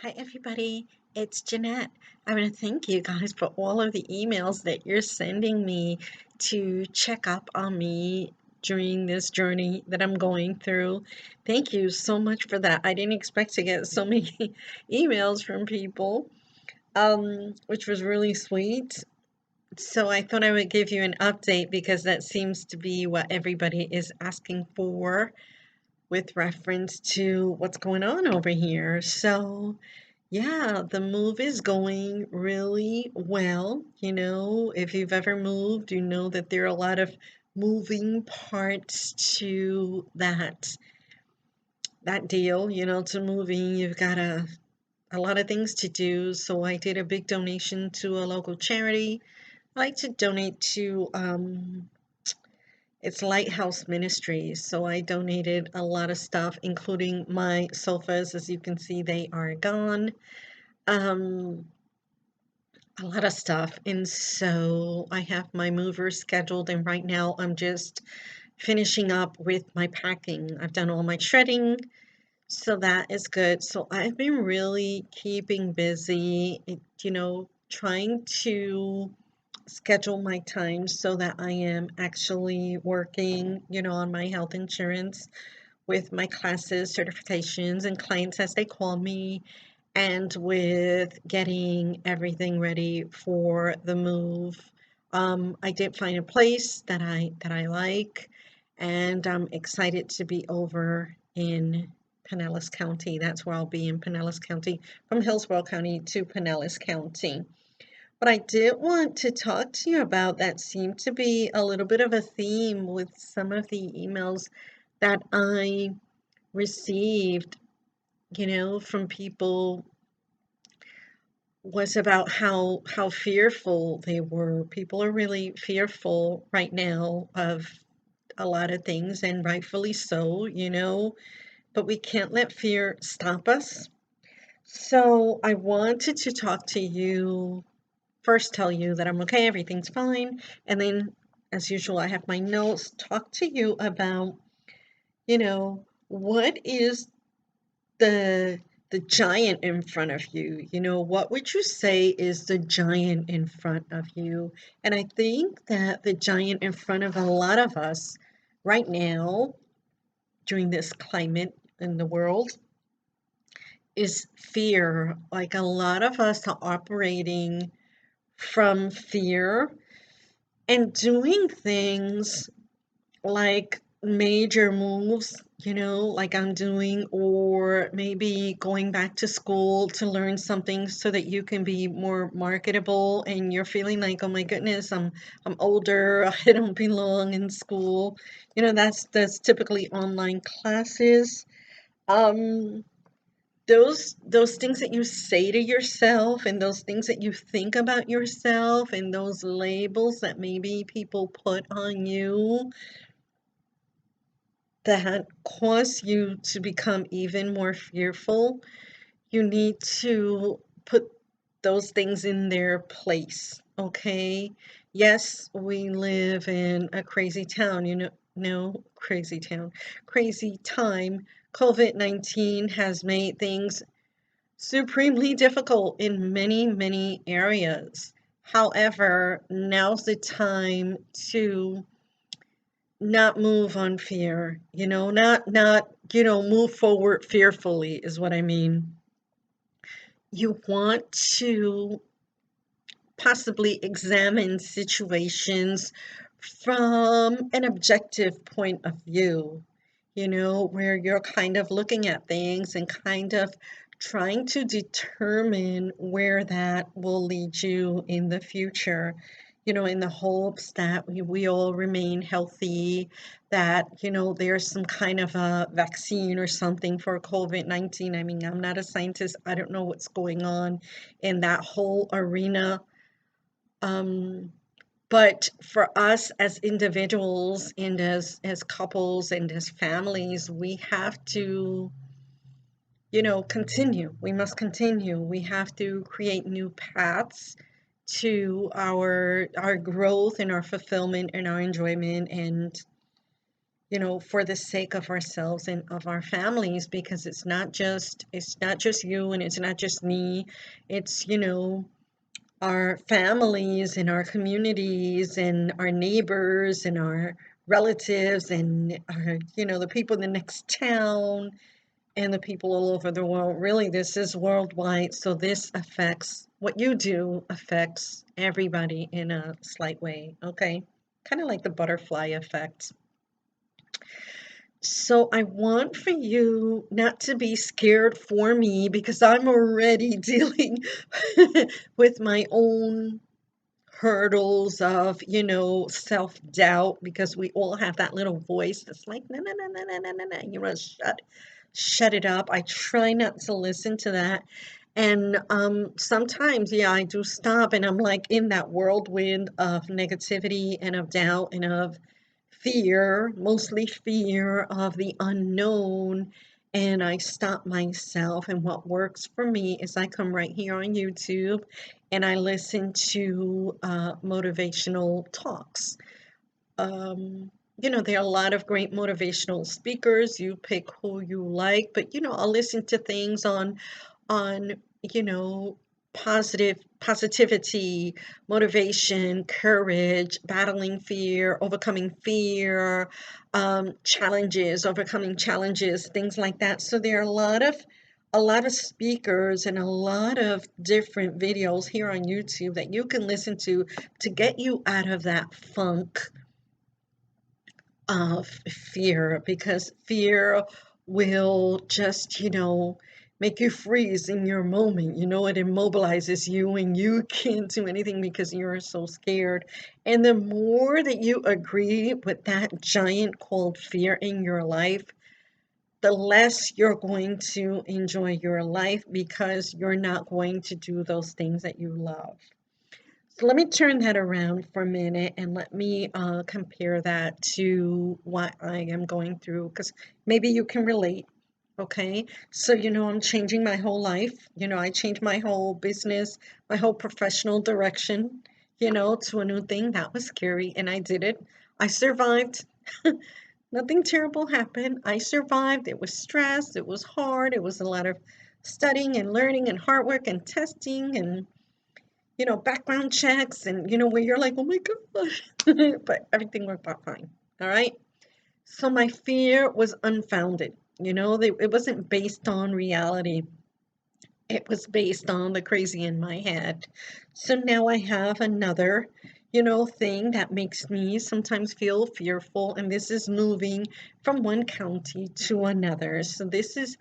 Hi, everybody. It's Jeanette. I want to thank you guys for all of the emails that you're sending me to check up on me during this journey that I'm going through. Thank you so much for that. I didn't expect to get so many emails from people, which was really sweet. So I thought I would give you an update because that seems to be what everybody is asking for with reference to what's going on over here. So, yeah, the move is going really well. If you've ever moved, you know that there are a lot of moving parts to that deal, to moving. You've got a lot of things to do. So I did a big donation to a local charity. I like to donate to it's Lighthouse Ministries. So I donated a lot of stuff, including my sofas. As you can see, they are gone. Um, a lot of stuff. And so I have my movers scheduled, and right now I'm just finishing up with my packing. I've done all my shredding, so that is good. So I've been really keeping busy, trying to schedule my time so that I am actually working, on my health insurance with my classes, certifications, and clients as they call me, and with getting everything ready for the move. I did find a place that I like, and I'm excited to be over in Pinellas County. That's where I'll be in Pinellas County, from Hillsborough County to Pinellas County. What I did want to talk to you about that seemed to be a little bit of a theme with some of the emails that I received, from people, was about how fearful they were. People are really fearful right now of a lot of things, and rightfully so, but we can't let fear stop us. So I wanted to talk to you first, tell you that I'm okay, everything's fine, and then, as usual, I have my notes, talk to you about, what is the the giant in front of you. What would you say is the giant in front of you? And I think that the giant in front of a lot of us right now, during this climate in the world, is fear. Like, a lot of us are operating from fear and doing things like major moves, like I'm doing, or maybe going back to school to learn something so that you can be more marketable, and you're feeling like, oh my goodness, I'm older, I don't belong in school. That's typically online classes. Um, those things that you say to yourself, and those things that you think about yourself, and those labels that maybe people put on you that cause you to become even more fearful, you need to put those things in their place, okay? Yes, we live in a crazy town, no, crazy town, crazy time. COVID-19 has made things supremely difficult in many, many areas. However, now's the time to not move on fear, not move forward fearfully is what I mean. You want to possibly examine situations from an objective point of view, where you're kind of looking at things and kind of trying to determine where that will lead you in the future, in the hopes that we all remain healthy, that, there's some kind of a vaccine or something for COVID-19. I mean, I'm not a scientist. I don't know what's going on in that whole arena. Um, but for us as individuals, and as couples, and as families, we have to, continue. We must continue. We have to create new paths to our growth and our fulfillment and our enjoyment, and for the sake of ourselves and of our families, because it's not just you and it's not just me. It's, our families and our communities and our neighbors and our relatives and the people in the next town and the people all over the world. Really, this is worldwide. So this affects what you do, affects everybody in a slight way. Okay. Kind of like the butterfly effect. So I want for you not to be scared for me, because I'm already dealing with my own hurdles of, self-doubt, because we all have that little voice that's like, no, no, no, no, no, no, no, no, shut it up. I try not to listen to that. And sometimes, yeah, I do stop and I'm like in that whirlwind of negativity and of doubt and of fear, mostly fear of the unknown. And I stop myself. And what works for me is I come right here on YouTube and I listen to motivational talks. There are a lot of great motivational speakers. You pick who you like, but I'll listen to things on you know positivity, motivation, courage, battling fear, overcoming fear, challenges, overcoming challenges, things like that. So there are a lot of speakers and a lot of different videos here on YouTube that you can listen to get you out of that funk of fear, because fear will just, make you freeze in your moment. It immobilizes you and you can't do anything because you're so scared. And the more that you agree with that giant called fear in your life, the less you're going to enjoy your life, because you're not going to do those things that you love. So let me turn that around for a minute and let me compare that to what I am going through, because maybe you can relate. Okay. So, I'm changing my whole life. I changed my whole business, my whole professional direction, to a new thing. That was scary, and I did it. I survived. Nothing terrible happened. I survived. It was stress. It was hard. It was a lot of studying and learning and hard work and testing and background checks and, where you're like, oh my gosh, but everything worked out fine. All right. So my fear was unfounded. It wasn't based on reality. It was based on the crazy in my head. So now I have another, thing that makes me sometimes feel fearful. And this is moving from one county to another. So this is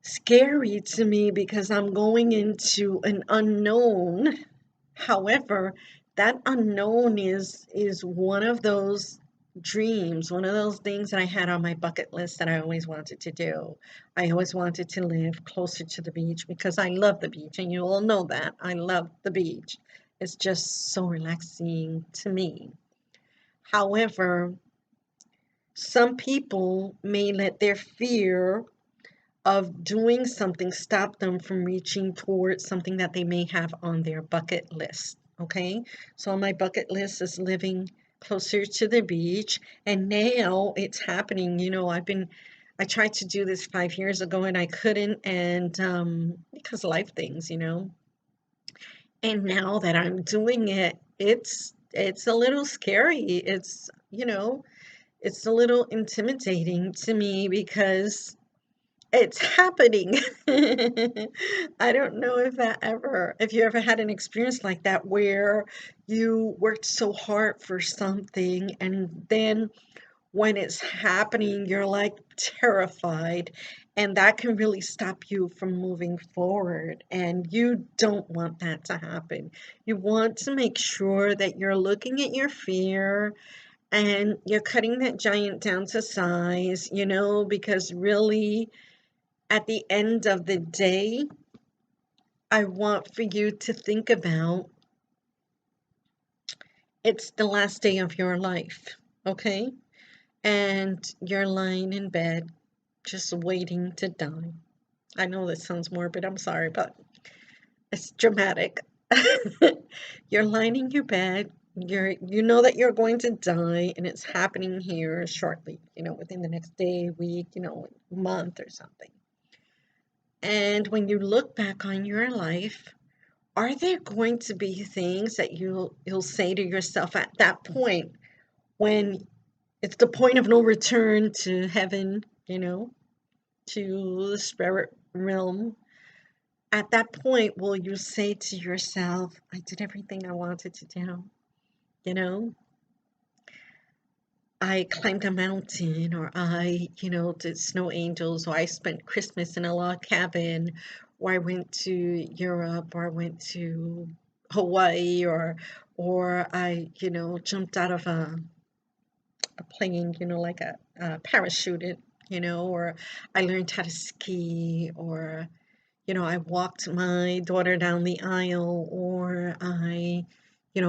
scary to me because I'm going into an unknown. However, that unknown is one of those dreams, one of those things that I had on my bucket list that I always wanted to do. I always wanted to live closer to the beach because I love the beach, and you all know that. I love the beach. It's just so relaxing to me. However, some people may let their fear of doing something stop them from reaching towards something that they may have on their bucket list. Okay. So on my bucket list is living closer to the beach. And now it's happening. I tried to do this 5 years ago and I couldn't. And because life things. And now that I'm doing it, it's a little scary. It's a little intimidating to me because it's happening. I don't know if you ever had an experience like that where you worked so hard for something and then when it's happening, you're like terrified, and that can really stop you from moving forward. And you don't want that to happen. You want to make sure that you're looking at your fear and you're cutting that giant down to size, because really at the end of the day, I want for you to think about it's the last day of your life, okay? And you're lying in bed just waiting to die. I know this sounds morbid, I'm sorry, but it's dramatic. You're lying in your bed You know that you're going to die and it's happening here shortly, within the next day, week, month or something. And when you look back on your life, are there going to be things that you'll say to yourself at that point when it's the point of no return to heaven, to the spirit realm? At that point, will you say to yourself, I did everything I wanted to do? You know, I climbed a mountain, or I, did snow angels, or I spent Christmas in a log cabin, or I went to Europe, or I went to Hawaii, or I, jumped out of a plane, like a parachuted, or I learned how to ski, or I walked my daughter down the aisle, or I,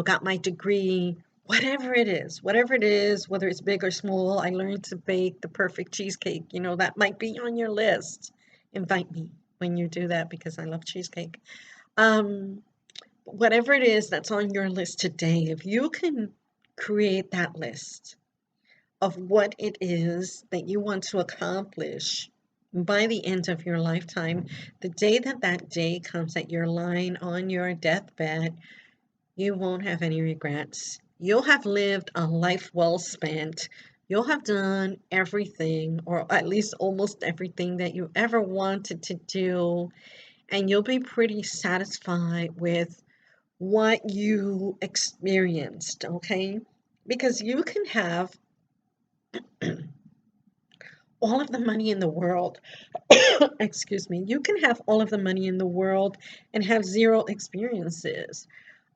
got my degree, whatever it is, whether it's big or small, I learned to bake the perfect cheesecake. That might be on your list. Invite me when you do that because I love cheesecake. Um, Whatever it is that's on your list today, if you can create that list of what it is that you want to accomplish by the end of your lifetime, the day that that day comes that you're lying on your deathbed, you won't have any regrets. You'll have lived a life well spent. You'll have done everything, or at least almost everything, that you ever wanted to do, and you'll be pretty satisfied with what you experienced, okay? Because you can have all of the money in the world. Excuse me. You can have all of the money in the world and have zero experiences.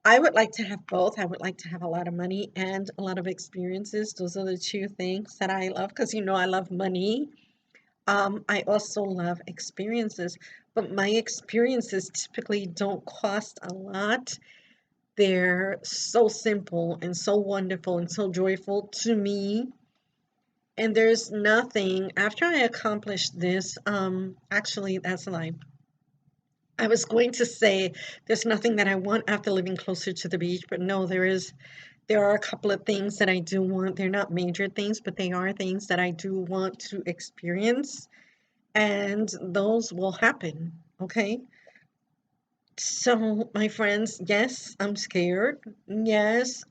I would like to have both. I would like to have a lot of money and a lot of experiences. Those are the two things that I love because I love money. I also love experiences, but my experiences typically don't cost a lot. They're so simple and so wonderful and so joyful to me. And there's nothing after I accomplished this, actually, that's a lie. I was going to say there's nothing that I want after living closer to the beach, but no, there are a couple of things that I do want. They're not major things, but they are things that I do want to experience, and those will happen. Okay. So, my friends, yes, I'm scared. Yes,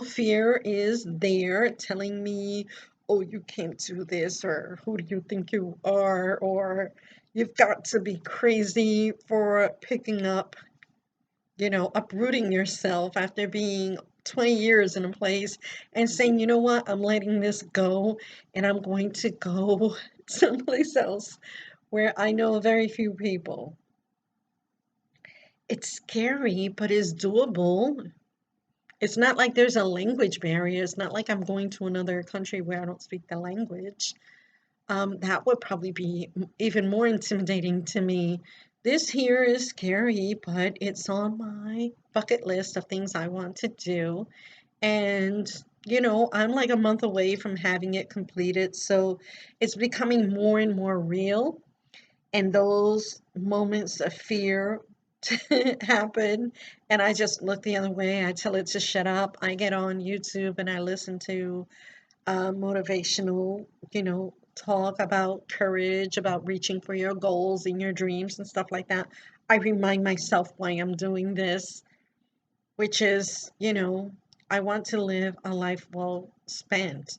fear is there telling me, oh, you can't do this, or who do you think you are, or you've got to be crazy for picking up, uprooting yourself after being 20 years in a place and saying, you know what, I'm letting this go and I'm going to go someplace else where I know very few people. It's scary, but it's doable. It's not like there's a language barrier. It's not like I'm going to another country where I don't speak the language. That would probably be even more intimidating to me. This here is scary, but it's on my bucket list of things I want to do. And, I'm like a month away from having it completed. So it's becoming more and more real. And those moments of fear happen, and I just look the other way. I tell it to shut up. I get on YouTube and I listen to motivational, talk about courage, about reaching for your goals and your dreams and stuff like that. I remind myself why I'm doing this, which is, I want to live a life well spent.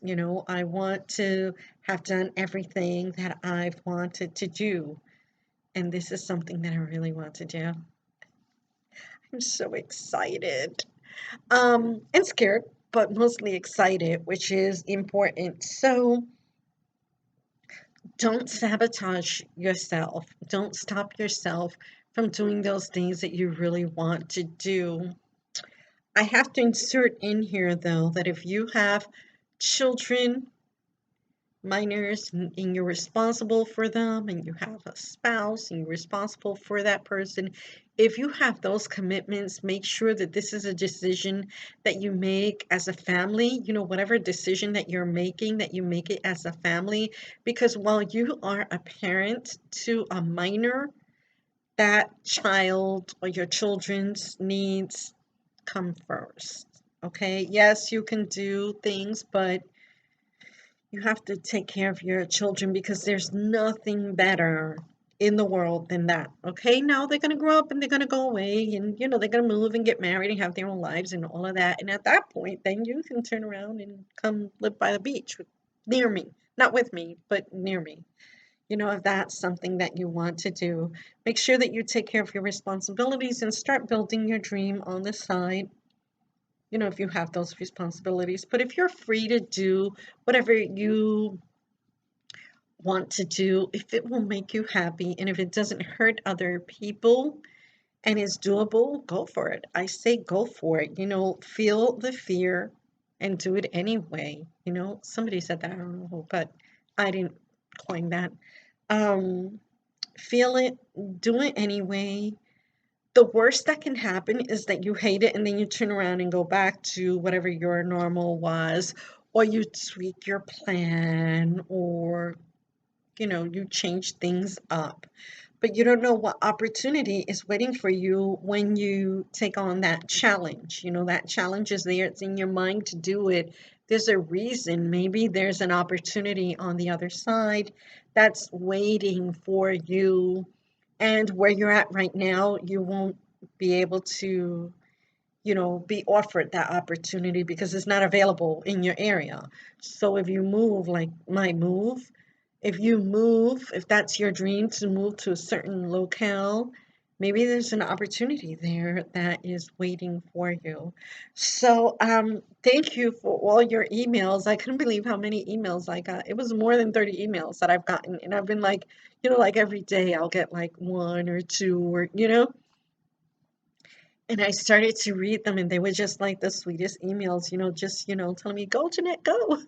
I want to have done everything that I've wanted to do. And this is something that I really want to do. I'm so excited. And scared, but mostly excited, which is important. So don't sabotage yourself. Don't stop yourself from doing those things that you really want to do. I have to insert in here, though, that if you have children, minors, and you're responsible for them, and you have a spouse and you're responsible for that person, if you have those commitments, make sure that this is a decision that you make as a family. Whatever decision that you're making, that you make it as a family, because while you are a parent to a minor, that child or your children's needs come first. Okay, yes, you can do things, but you have to take care of your children because there's nothing better in the world than that. Okay, now they're going to grow up and they're going to go away and they're going to move and get married and have their own lives and all of that. And at that point, then you can turn around and come live by the beach near me. Not with me, but near me. If that's something that you want to do, make sure that you take care of your responsibilities and start building your dream on the side, if you have those responsibilities. But if you're free to do whatever you want to do, if it will make you happy and if it doesn't hurt other people and is doable, go for it. I say go for it. Feel the fear and do it anyway. Somebody said that, I don't know, but I didn't coin that. Feel it, do it anyway. The worst that can happen is that you hate it and then you turn around and go back to whatever your normal was, or you tweak your plan, or you change things up. But you don't know what opportunity is waiting for you when you take on that challenge. That challenge is there, it's in your mind to do it. There's a reason. Maybe there's an opportunity on the other side that's waiting for you. And where you're at right now, you won't be able to, be offered that opportunity because it's not available in your area. So if you move, like my move, if that's your dream to move to a certain locale, maybe there's an opportunity there that is waiting for you. So, thank you for all your emails. I couldn't believe how many emails I got. It was more than 30 emails that I've gotten, and I've been like, like every day I'll get like one or two, and I started to read them, and they were just like the sweetest emails, just, telling me, go, Jeanette, go.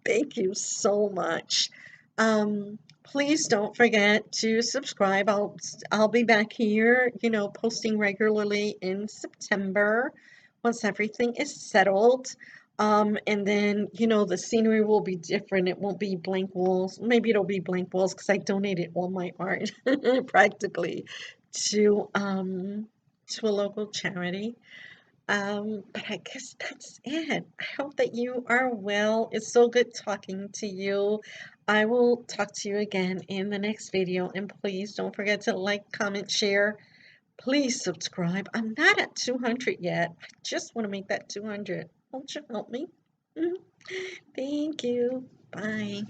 Thank you so much. Please don't forget to subscribe. I'll be back here, posting regularly in September once everything is settled. And then, the scenery will be different. It won't be blank walls. Maybe it'll be blank walls because I donated all my art practically to to a local charity. But I guess that's it. I hope that you are well. It's so good talking to you. I will talk to you again in the next video. And please don't forget to like, comment, share. Please subscribe. I'm not at 200 yet. I just want to make that 200. Won't you help me? Thank you. Bye.